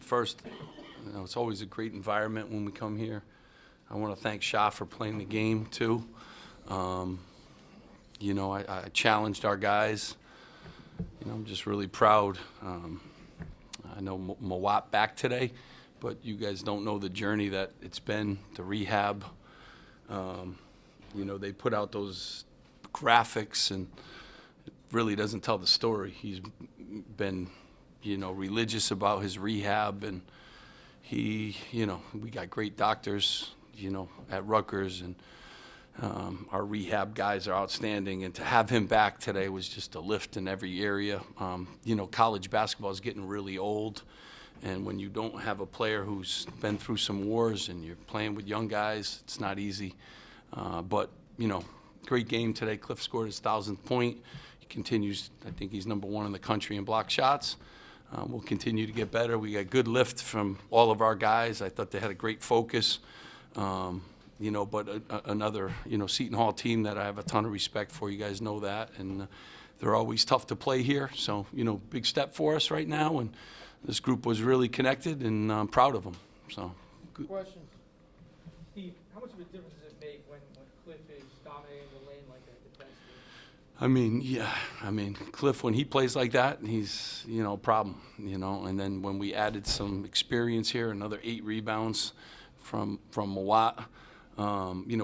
First, it's always a great environment when we come here. I want to thank Shah for playing the game, too. I challenged our guys. I'm just really proud. I know Mawot back today, but you guys don't know the journey that it's been, the rehab. They put out those graphics, and it really doesn't tell the story. He's been, religious about his rehab, and we got great doctors, at Rutgers, and our rehab guys are outstanding. And to have him back today was just a lift in every area. College basketball is getting really old, and when you don't have a player who's been through some wars and you're playing with young guys, it's not easy. But great game today. Cliff scored his 1,000th point. He continues, I think he's number 1 in the country in block shots. We'll continue to get better. We got good lift from all of our guys. I thought they had a great focus. But another, Seton Hall team that I have a ton of respect for. You guys know that. And they're always tough to play here. So, big step for us right now. And this group was really connected, and I'm proud of them. So, good question. Steve, how much of a difference does it make when Cliff is dominating the lane like that defensively? Cliff, when he plays like that, he's, a problem, And then when we added some experience here, another 8 rebounds from Mawot.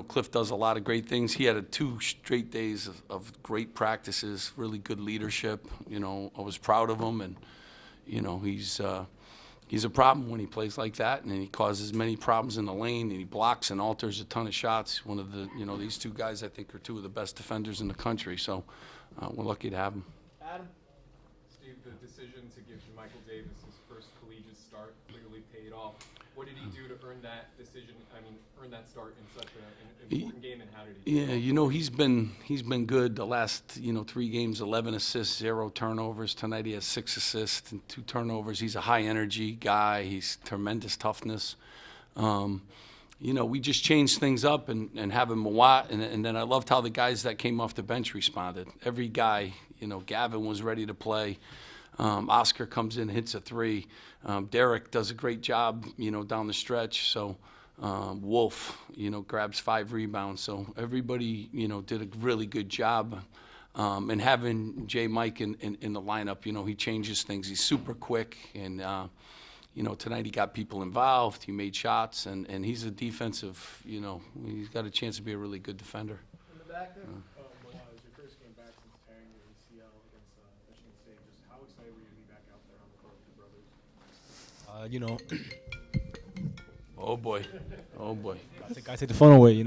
Cliff does a lot of great things. He had 2 straight days of great practices, really good leadership. I was proud of him, and he's a problem when he plays like that, and he causes many problems in the lane, and he blocks and alters a ton of shots. One of the, these 2 guys I think are 2 of the best defenders in the country. So we're lucky to have them. Adam? Steve, the decision to give Michael Davis his first collegiate start clearly paid off. What did he do to earn that decision? Earn that start in such an important game, and how did he? Yeah, he's been good the last 3 games, 11 assists, 0 turnovers. Tonight he has 6 assists and 2 turnovers. He's a high energy guy. He's tremendous toughness. We just changed things up and having Mawot, and then I loved how the guys that came off the bench responded. Every guy, Gavin was ready to play. Oscar comes in, hits a 3. Derek does a great job, down the stretch. So Wolf, grabs 5 rebounds. So everybody, did a really good job. And having J. Mike in the lineup, he changes things. He's super quick. And, tonight he got people involved. He made shots. And he's a defensive, he's got a chance to be a really good defender. In the back there? It was your first game back since tearing your ACL against Michigan State. Just how excited were you to be back out there on the court with your brothers? Oh boy. I take the phone away,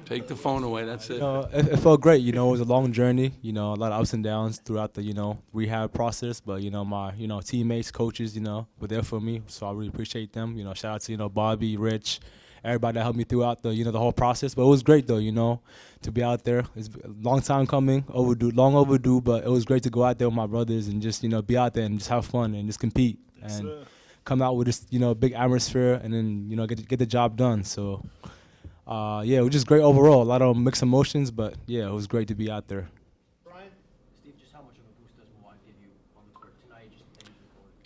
Take the phone away. That's it. It felt great. It was a long journey. A lot of ups and downs throughout the rehab process. But my teammates, coaches, were there for me. So I really appreciate them. Shout out to Bobby, Rich, everybody that helped me throughout the the whole process. But it was great though. To be out there. It's a long time coming, long overdue. But it was great to go out there with my brothers and just be out there and just have fun and just compete and come out with this big atmosphere and then get the job done. So. It was just great overall. A lot of mixed emotions, but yeah, it was great to be out there. Brian? Steve, just how much of a boost does Mawot give you on the court tonight?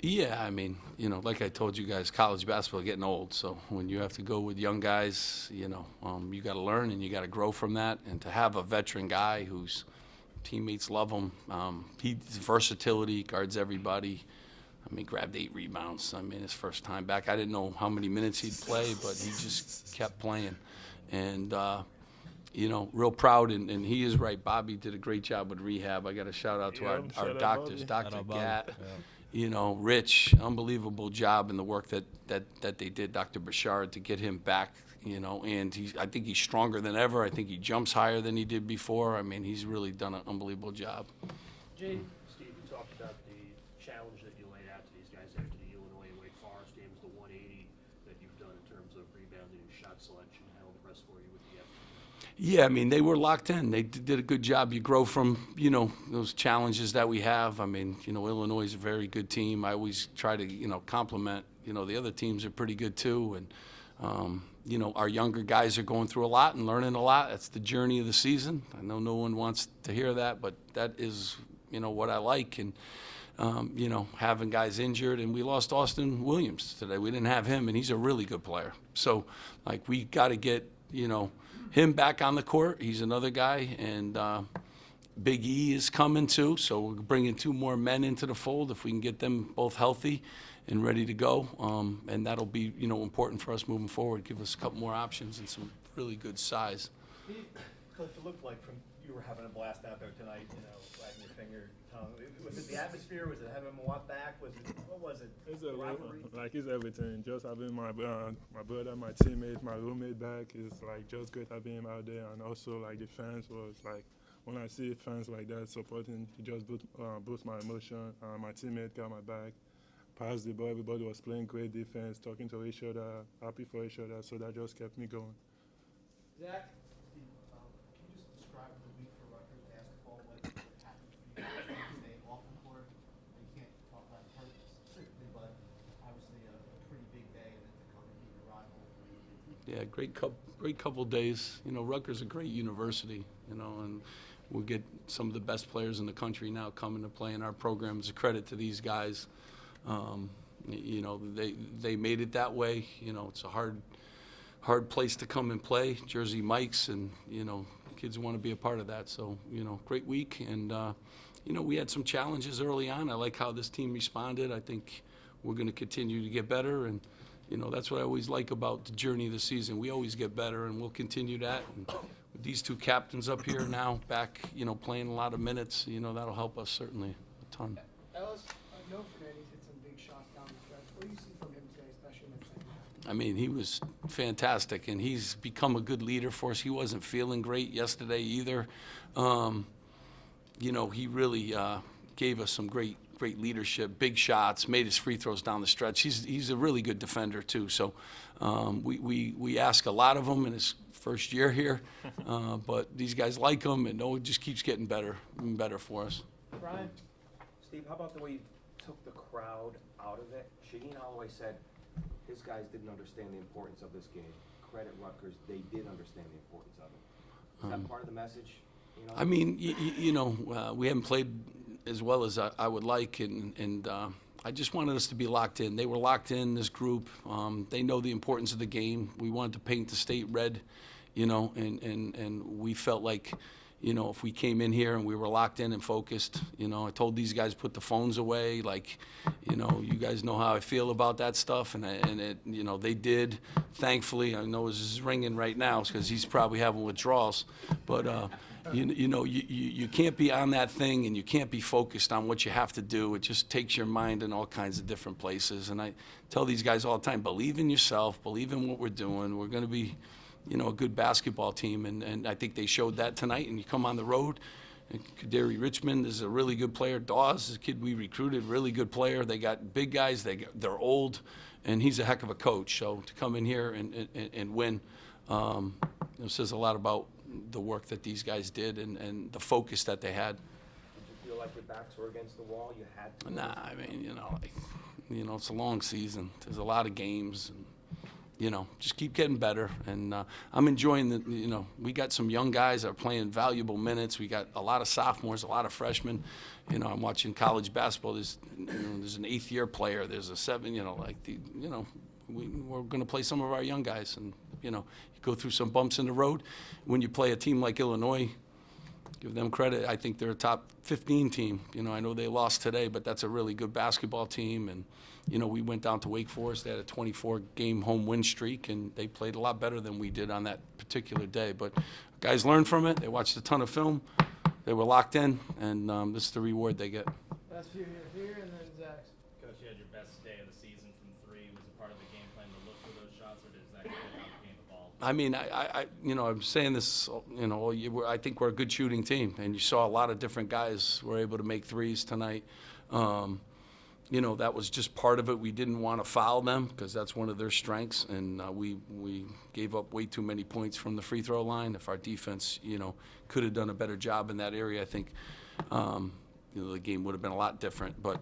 Yeah, like I told you guys, college basketball is getting old. So when you have to go with young guys, you got to learn and you got to grow from that. And to have a veteran guy whose teammates love him, his versatility, guards everybody. Grabbed 8 rebounds. His first time back. I didn't know how many minutes he'd play, but he just kept playing. And, real proud. And he is right. Bobby did a great job with rehab. I got to shout out to our doctors, Dr. Gatt, Rich, unbelievable job in the work that they did, Dr. Bashard, to get him back, and I think he's stronger than ever. I think he jumps higher than he did before. He's really done an unbelievable job. Jay? Steve, you talked about the challenge that you laid out to these guys after the Illinois and Wake Forest games, the 180 that you've done in terms of rebounding and shot selection. How the rest for you with the effort? Yeah, they were locked in. They did a good job. You grow from, those challenges that we have. Illinois is a very good team. I always try to, compliment, the other teams are pretty good too. And, our younger guys are going through a lot and learning a lot. That's the journey of the season. I know no one wants to hear that, but that is, what I like. And you know, having guys injured, and we lost Austin Williams today. We didn't have him, and he's a really good player. So, like, we got to get, you know, him back on the court. He's another guy, and Big E is coming too. So we're bringing 2 more men into the fold if we can get them both healthy and ready to go. And that'll be, you know, important for us moving forward. Give us a couple more options and some really good size. Coach, it looked like you were having a blast out there tonight, you know, wagging your finger, tongue. Was it the atmosphere? Was it having Mawot back? What was it? It's Rivalry? like it's everything. Just having my brother, my teammate, my roommate back is like just great having him out there, and also like the fans was like when I see fans like that supporting, it just boosts my emotion. My teammate got my back, passed the ball. Everybody was playing great defense, talking to each other, happy for each other. So that just kept me going. Zach? Steve, can you just describe the week for Rutgers basketball? What happened for you? Stay off the court. You can't talk about the purpose specifically, but obviously a pretty big day, and then to come and beat your rival. Yeah, great couple days. You know, Rutgers is a great university, you know, and we'll get some of the best players in the country now coming to play in our program. It's a credit to these guys. You know, they made it that way. You know, it's a hard place to come and play, Jersey Mike's, and, you know, kids want to be a part of that. So, you know, great week. And, you know, we had some challenges early on. I like how this team responded. I think we're going to continue to get better. And, you know, that's what I always like about the journey of the season. We always get better, and we'll continue that. And with these 2 captains up here now, back, you know, playing a lot of minutes, you know, that'll help us certainly a ton. Ellis, I know Fernandez hit some big shots down the stretch. What do you see from him today, especially in the second half? I mean, he was fantastic, and he's become a good leader for us. He wasn't feeling great yesterday either. You know, he really gave us some great leadership, big shots, made his free throws down the stretch. He's a really good defender too. So we ask a lot of him in his first year here, but these guys like him, and it just keeps getting better and better for us. Brian? Steve, how about the way you took the crowd out of it? Shaheen Holloway said his guys didn't understand the importance of this game. Credit Rutgers, they did understand the importance of it. Is that part of the message? You know? I mean, you know, we haven't played as well as I would like, and I just wanted us to be locked in. They were locked in, this group. They know the importance of the game. We wanted to paint the state red, you know, and we felt like, you know, if we came in here and we were locked in and focused, you know, I told these guys put the phones away, like, you know, you guys know how I feel about that stuff, and it, you know, they did. Thankfully, I know it's ringing right now because he's probably having withdrawals, but you know, you can't be on that thing, and you can't be focused on what you have to do. It just takes your mind in all kinds of different places. And I tell these guys all the time, believe in yourself, believe in what we're doing. We're going to be, you know, a good basketball team, and I think they showed that tonight. And you come on the road, Kaderi Richmond is a really good player. Dawes is a kid we recruited, really good player. They got big guys. They're old, and he's a heck of a coach. So to come in here and win, you know, says a lot about the work that these guys did and the focus that they had. Did you feel like your backs were against the wall? You had to? Nah, I mean, you know, it's a long season. There's a lot of games, and, you know, just keep getting better. And I'm enjoying the, you know, we got some young guys that are playing valuable minutes. We got a lot of sophomores, a lot of freshmen. You know, I'm watching college basketball. There's an 8th-year player. There's a 7, you know, like you know, we're going to play some of our young guys, and, you know, you go through some bumps in the road. When you play a team like Illinois, give them credit. I think they're a top 15 team. You know, I know they lost today, but that's a really good basketball team. And, you know, we went down to Wake Forest. They had a 24-game home win streak, and they played a lot better than we did on that particular day. But guys learned from it. They watched a ton of film. They were locked in, and this is the reward they get. Last few here, and then Zach. Coach, you had your best day of the season from 3. Was it part of the game plan to look for those shots, or does that kind of how the game evolved? I mean, I you know, I'm saying this, you know, all year. I think we're a good shooting team, and you saw a lot of different guys were able to make threes tonight. You know, that was just part of it. We didn't want to foul them because that's one of their strengths, and we gave up way too many points from the free throw line. If our defense, you know, could have done a better job in that area, I think, you know, the game would have been a lot different. But,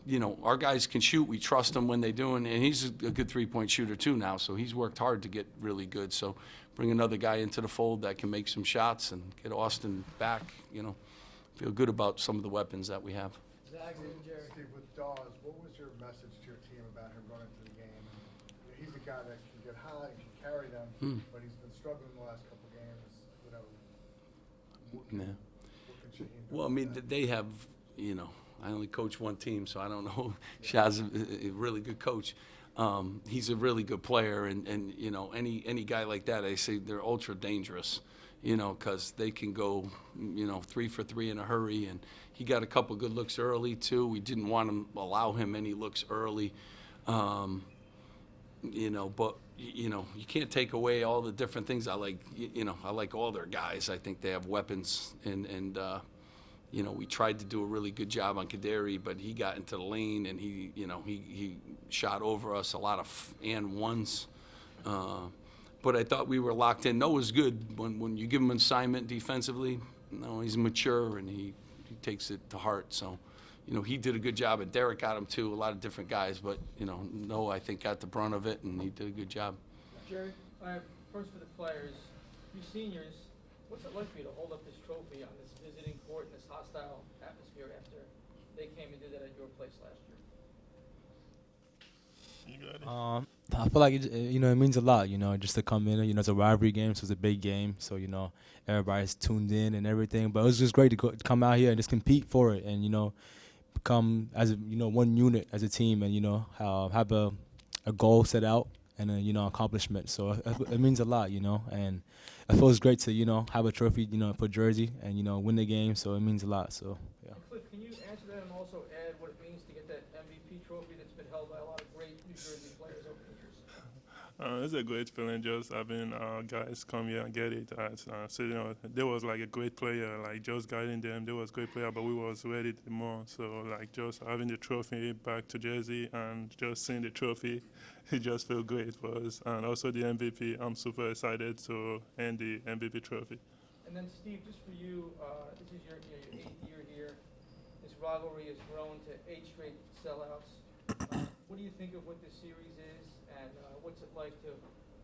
you know, our guys can shoot. We trust them when they do, and he's a good three-point shooter too now, so he's worked hard to get really good. So bring another guy into the fold that can make some shots and get Austin back, you know, feel good about some of the weapons that we have. Steve, with Dawes, what was your message to your team about him running through the game? He's a guy that can get high and can carry them, but he's been struggling the last couple games. You know, what can Shaheen do Well, I with mean, that? they have, you know, I only coach one team, so I don't know. Shah's a really good coach. He's a really good player, and you know, any guy like that, I say they're ultra dangerous, you know, because they can go, you know, 3 for 3 in a hurry. And he got a couple good looks early too. We didn't want to allow him any looks early, you know. But you know, you can't take away all the different things. I like, you know, I like all their guys. I think they have weapons, and you know, we tried to do a really good job on Kaderi, but he got into the lane and he, you know, he shot over us a lot of and ones. But I thought we were locked in. Noah's good when you give him an assignment defensively. No, he's mature and he takes it to heart. So, you know, he did a good job, and Derek got him too. A lot of different guys, but you know, Noah I think got the brunt of it, and he did a good job. Jerry, first for the players, you seniors, what's it like for you to hold up this trophy on this visiting court in this hostile atmosphere after they came and did that at your place last year? I feel like you know, it means a lot, you know, just to come in. You know, it's a rivalry game, so it's a big game. So you know, everybody's tuned in and everything. But it was just great to come out here and just compete for it, and you know, become as you know, one unit as a team, and you know, have a goal set out and a, you know, accomplishment. So it means a lot, you know, and it feels great to, you know, have a trophy, you know, for Jersey and, you know, win the game. So it means a lot. So yeah. And Cliff, can you answer that and also add what it means to get that MVP trophy that's been held by a lot of great New Jersey players over the years? It's a great feeling just having guys come here and get it. So, you know, there was like a great player, like just guiding them. There was a great player, but we was ready more. So, like, just having the trophy back to Jersey and just seeing the trophy, it just felt great for us. And also the MVP, I'm super excited to end the MVP trophy. And then, Steve, just for you, this is your 8th year here. This rivalry has grown to 8 straight sellouts. What do you think of what this series is, and what's it like to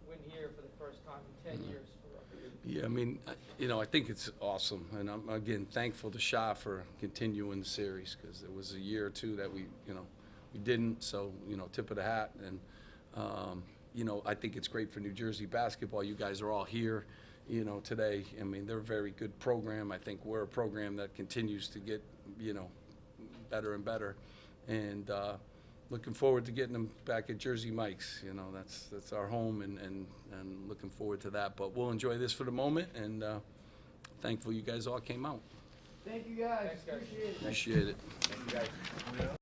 win here for the first time in 10 years for Rutgers? Yeah, I mean, you know, I think it's awesome, and I'm again thankful to Shah for continuing the series, because there was a year or two that we didn't. So, you know, tip of the hat, and you know, I think it's great for New Jersey basketball. You guys are all here, you know, today. I mean, they're a very good program. I think we're a program that continues to get, you know, better and better, and looking forward to getting them back at Jersey Mike's. You know, that's our home, and looking forward to that. But we'll enjoy this for the moment, and thankful you guys all came out. Thank you, guys. Thanks, guys. Appreciate it. Thank you guys.